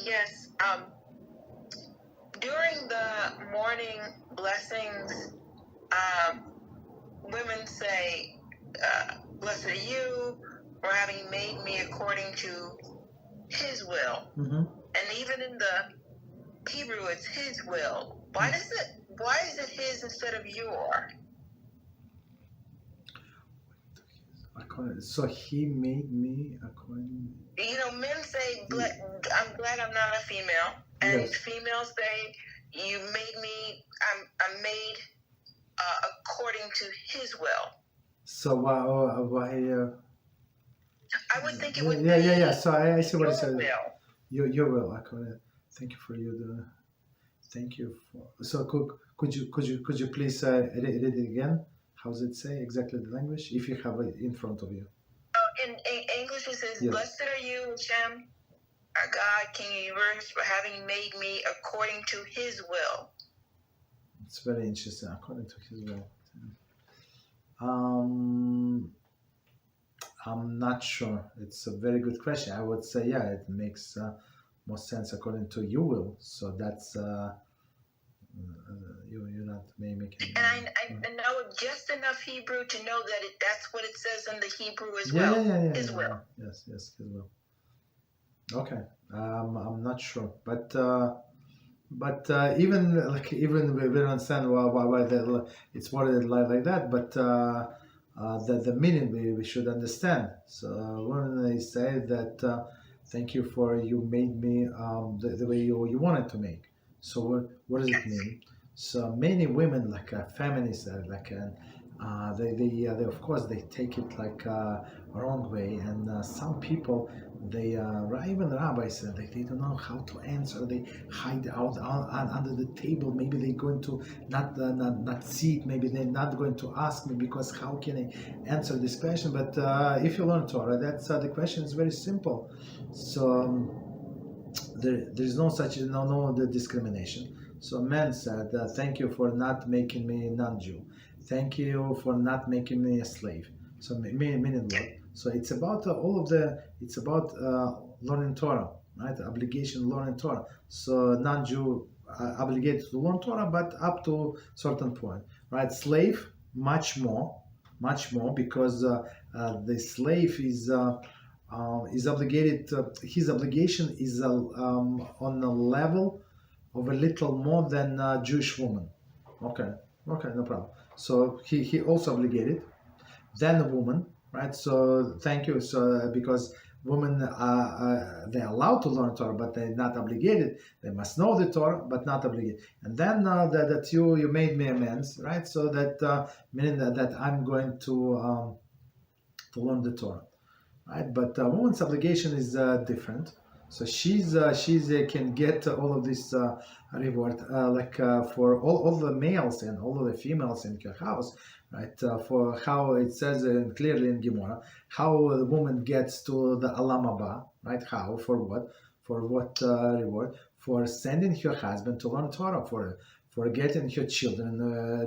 Yes. During the morning blessings, women say, "Blessed are you for having made me according to His will." Mm-hmm. And even in the Hebrew, it's His will. Why is it His instead of your? So He made me according. Men say, "I'm glad I'm not a female," and Yes. females say, "You made me. I'm made according to His will." So why? I would think it would Yeah. be So I see what your it says. will. Your will. Thank you for you. Thank you for. So could you please read it again? How does it say exactly the language? If you have it in front of you. In English, it says, Yes. "Blessed are you, Hashem, our God, King of the universe, for having made me according to His will." It's very interesting. According to His will. I'm not sure. It's a very good question. I would say, yeah, it makes more sense according to your will. So that's you're not making. And I know just enough Hebrew to know that that's what it says in the Hebrew as Yeah, well. yeah. His will. Yes, His will. Okay, I'm not sure, but even we don't understand why it's worded like that, but the meaning we should understand. So when they say that thank you for you made me the way you wanted to make. So what does it mean? So many women feminists they of course they take it wrong way, and some people they even rabbis said they don't know how to answer. They hide out under the table. Maybe they're going to not see it. Maybe they're not going to ask me because how can I answer this question? But if you learn Torah, that's the question is very simple. So there's no such no discrimination. So man said, thank you for not making me non-Jew. Thank you for not making me a slave. So meaning what? So it's about it's about learning Torah, right? Obligation learning Torah. So non-Jew obligated to learn Torah, but up to certain point, right? Slave, much more, because the slave is obligated. His obligation is on the level of a little more than a Jewish woman. Okay, no problem. So he also obligated than a woman, right? So thank you. So because women they're allowed to learn Torah, but they're not obligated. They must know the Torah, but not obligated. And then that you made me amends, right? So that meaning that I'm going to learn the Torah, right? But woman's obligation is different. So she's can get all of this reward for all the males and all of the females in her house, right? For how it says clearly in Gemara, how the woman gets to the Olam Haba, right? How, for what reward? For sending her husband to learn Torah, for getting her children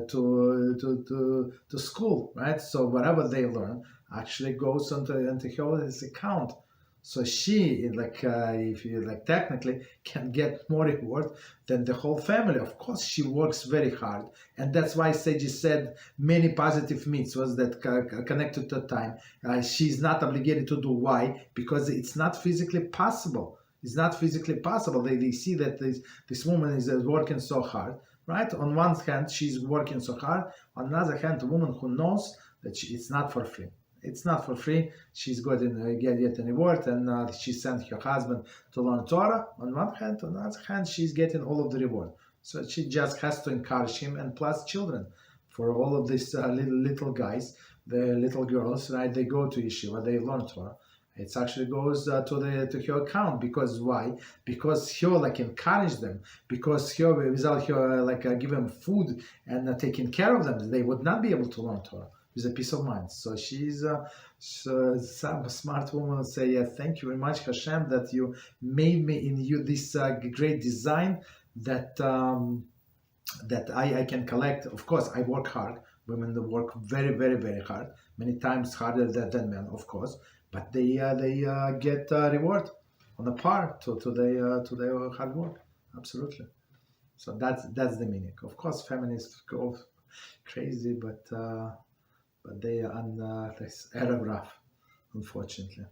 to school, right? So whatever they learn actually goes into her account. So she, if you technically can get more reward than the whole family. Of course, she works very hard, and that's why Seiji said many positive mitzvahs that connected to time. She's not obligated to do. Why? Because it's not physically possible. It's not physically possible. They see that this woman is working so hard, right? On one hand, she's working so hard. On the other hand, a woman who knows that it's not for free. It's not for free. She's going to get an reward, and she sent her husband to learn Torah. On one hand, on the other hand, she's getting all of the reward. So she just has to encourage him, and plus children. For all of these little guys, the little girls, right? They go to yeshiva, they learn Torah. It actually goes to her account. Because why? Because he encourage them. Because he without her give them food and taking care of them, they would not be able to learn Torah with a peace of mind. So she's some smart woman would say, thank you very much, Hashem, that you made me in you this great design that that I can collect. Of course, I work hard. Women work very, very, very hard, many times harder than men, of course. But they get reward. on a par to their hard work. Absolutely. So that's the meaning. Of course, feminists go crazy, but they are on this Arab rough, unfortunately.